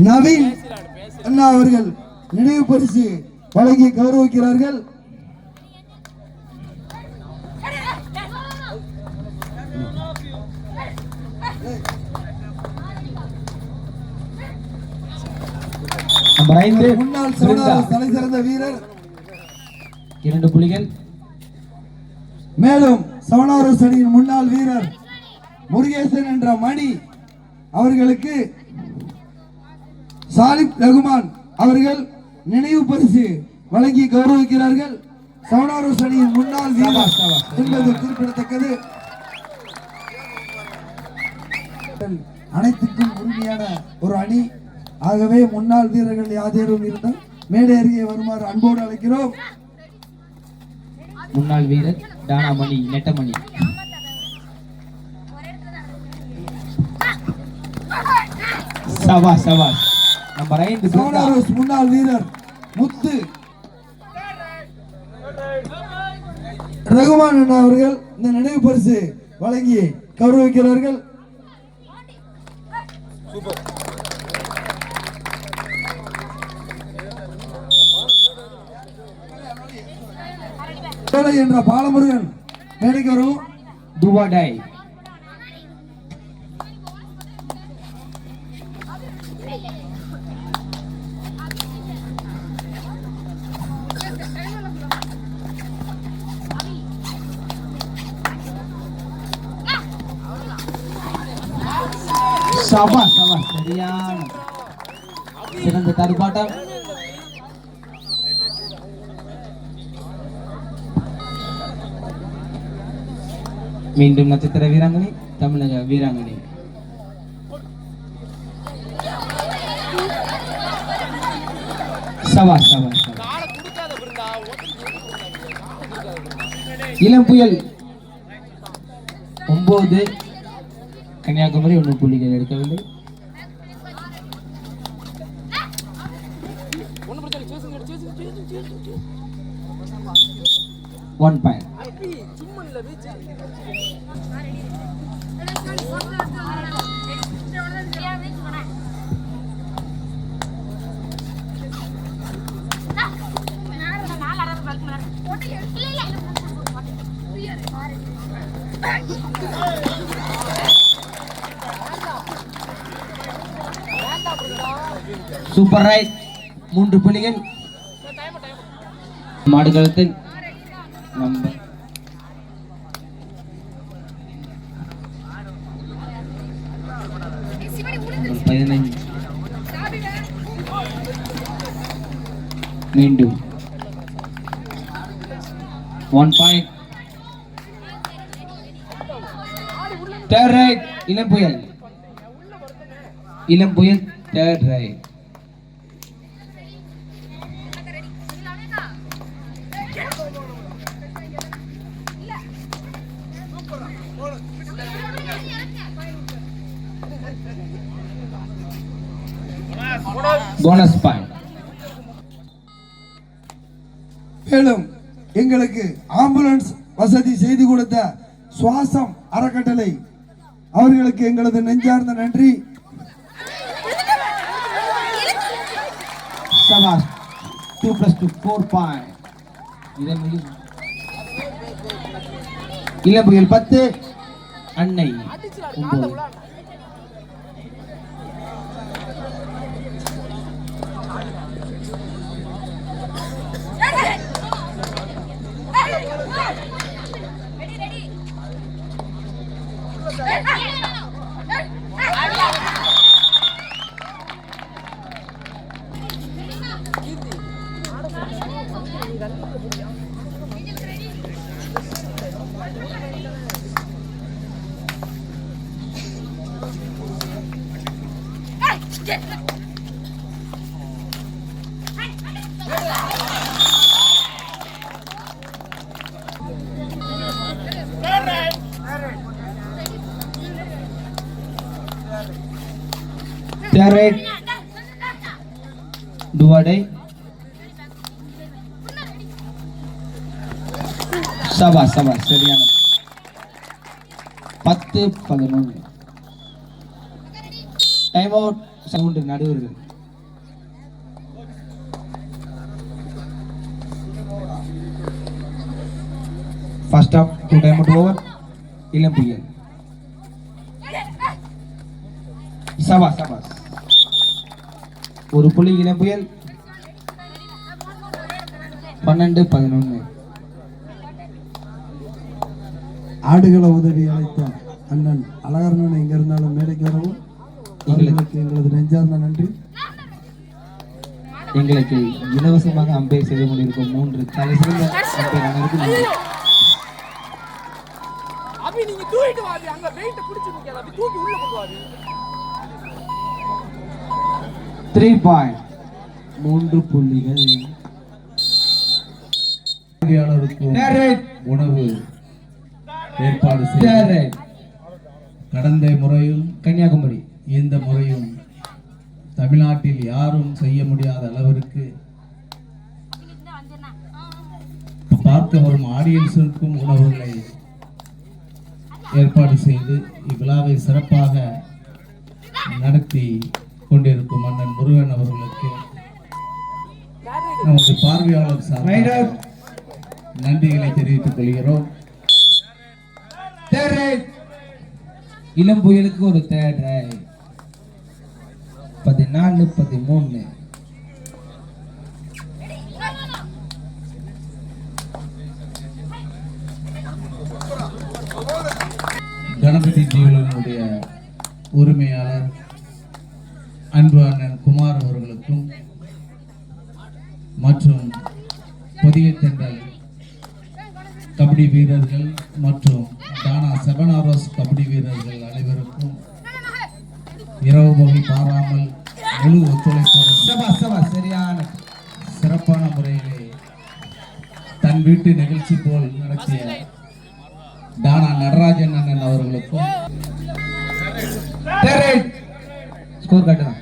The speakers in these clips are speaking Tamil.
நவீன் அண்ணா அவர்கள் நினைவு பரிசு வழங்கி கௌரவிக்கிறார்கள். முன்னாள் தலை சிறந்த வீரர் 2 புள்ளிகள். மேலும் சவனாரஸ் அணியின் முன்னாள் வீரர் முருகேசன் என்ற மணி அவர்களுக்கு சாலிப் ரகுமான் அவர்கள் நினைவு பரிசு வழங்கி கௌரவிக்கிறார்கள். சவனாரஸ் அணியின் முன்னாள் வீரர் என்பது குறிப்பிடத்தக்கது. அனைத்துக்கும் உரிமையான ஒரு அணி. ஆகவே முன்னாள் வீரர்கள் யாதேனும் இருந்தால் மேடை அருகே வருமாறு அன்போடு அழைக்கிறோம். முன்னாள் வீரர் டானாமணி நெட்டமணி. சவாஸ் சவாஸ். நம்பர் 5 சவனாரஸ் முன்னாள் வீரர் முத்து ரகுமான் அவர்கள் இந்த நினைவு பரிசு வழங்கி கௌரவிக்கிறார்கள். என்ற பாலமுருகன் மேடைக்கு வரும். துவாடை சபாஸ் சபாஸ். சரியான சிறந்த தடுப்பாட்டம். மீண்டும் நட்சத்திர வீராங்கனை தமிழக வீராங்கனை. சவாஸ் சவாஸ். இளம் புயல் 9 கன்னியாகுமரி 1 புள்ளிகள் எடுக்கவில்லை. One point. சூப்பர் ரைட் 3 புள்ளிகள். மாடுகளத்தில் நம்பர் 15 மீண்டும் 1 பாயிண்ட். தேர்ட் ரைட் இளம் புயல். இளம் புயல் தேர்ட் ரைட். Bonus point. மேலும் எங்களுக்கு ஆம்புலன்ஸ் வசதி செய்து கொடுத்த சுவாசம் அறக்கட்டளை அவர்களுக்கு எங்களது நெஞ்சார்ந்த நன்றி. சபாஸ். 2 + 2 4 பாயிண்ட். இளம் புயல் 10 அன்னை 9. Third Duwadai Sabah சரியான 10-11 டைம் அவுட் சவுண்ட் நடுவர்கள். First half 2 time out over. இளம் புயல். சபாஸ் சபாஸ். ஒரு புள்ளி இளம் புயல். 12-11. ஆடுகள உதவி அழைத்த அண்ணன் அழகர்ணன் எங்க இருந்தாலும் மேடைக்கு வரவும் எங்களுக்கு எங்களது நெஞ்சார்ந்த நன்றி. எங்களுக்கு இலவசமாக அம்பையர் செய்து கொண்டிருக்கும் 3 தலை சிறந்த அம்பையர் அனைவருக்கும் நன்றி. 3 பாயிண்ட். 3 புள்ளிகள். உணவு ஏற்பாடு செய்து கடந்த முறையும் கன்னியாகுமரி இந்த முறையும் தமிழ்நாட்டில் யாரும் செய்ய முடியாத அளவிற்கு பார்க்க வரும் ஆடியன்ஸுக்கும் உணவுகளை ஏற்பாடு செய்து இவ்விழாவை சிறப்பாக நடத்தி கொண்டிருக்கும் அண்ணன் முருகன் அவர்களுக்கு நமது பார்வையாளர் சார்பாக நன்றிகளை தெரிவித்துக் கொள்கிறோம். இளம் புயலுக்கு ஒரு தேர்ட் ரைட். 14-13. கணபதி ஜீவனுடைய உரிமையாளர் அன்பு அண்ணன் குமார் அவர்களுக்கும் மற்றும் புதிய தென்றல் கபடி வீரர்கள் மற்றும் தானா 7 hours கபடி வீரர்கள் அனைவருக்கும் இரவு பகல் பாராமல் முழு ஒத்துழைப்போடு சரியான சிறப்பான முறையிலே தன் வீட்டு நிகழ்ச்சி போல் நடத்திய தானா நடராஜன் அண்ணன் அவர்களுக்கும் ஸ்கோர் காட்டுதான்.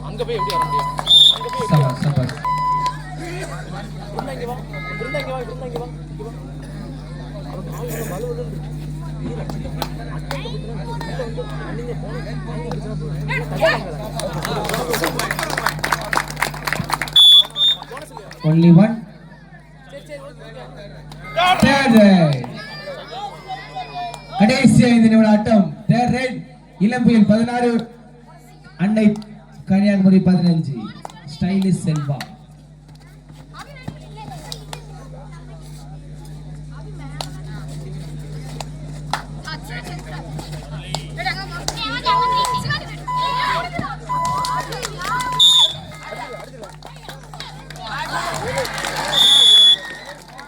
அங்க போய் எப்படி வர முடியும்? சபாஸ் சபாஸ். Only one. Third right. கடைசி 5 நிமிட ஆட்டம். Third right. இளம் புயல் 16, அன்னை கன்னியாகுமரி 15. ஸ்டைலிஷ் செல்வா.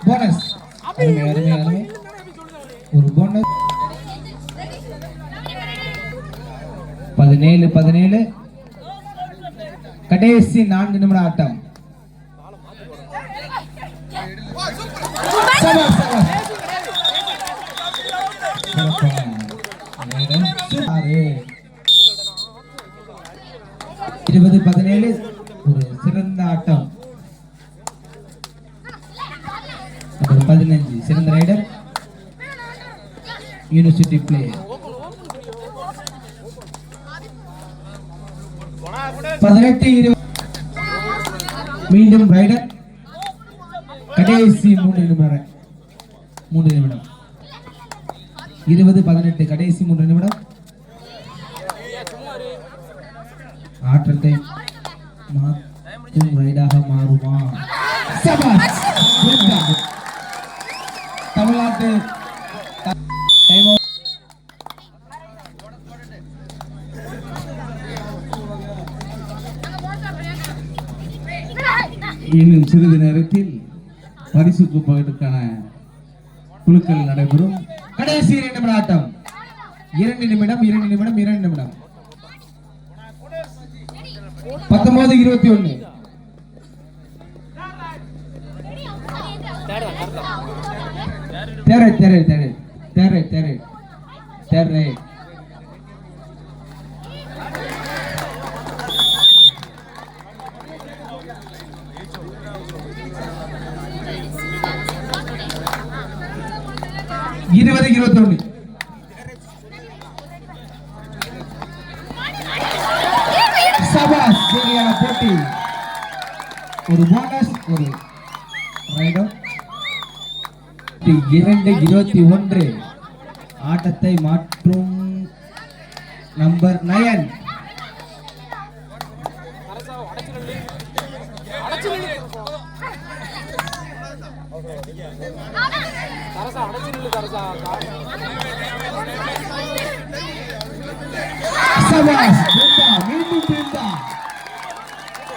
போனஸ். அருமை. ஒரு போனஸ். 17 கடைசி 4 நிமிட ஆட்டம். சபாஸ். 20-17 ஒரு சிறந்த ஆட்டம். 15 சிறந்த ரைடர் யூனிவர்சிட்டி பிளேயர். 18-20 மீண்டும் ரைடர். கடைசி 3 நிமிடம். 20-18 கடைசி 3 நிமிடம். ஆட்டத்தை மாற்றும் ரைடாக மாறுமா? சபாஸ். தமிழ்நாட்டு டைம் அவுட். இன்னும் சிறிது நேரத்தில் பரிசு குப்பைக்கான குழுக்கள் நடைபெறும். கடைசி 2 நிமிட ஆட்டம். 2 நிமிடம் 19-21. Third red. இருபது 21. சபாஸ் சரியான போட்டி. ஒரு போனஸ் ஒரு ரைட் அவுட். 2-21 ஆட்டத்தை மாற்றும் நம்பர் 9. சபாஸ் பிருந்தா மீண்டும் பிருந்தா.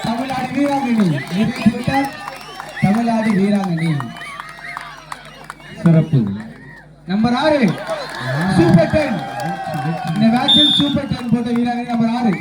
தமிழ்நாடு வீராங்கனி நிறுத்திவிட்டார். தமிழ்நாடு வீராங்கனி சிறப்பு. Number 6 super 10. இந்த மேட்சில் சூப்பர் 10 போட்ட வீராங்கனி நம்பர் 6.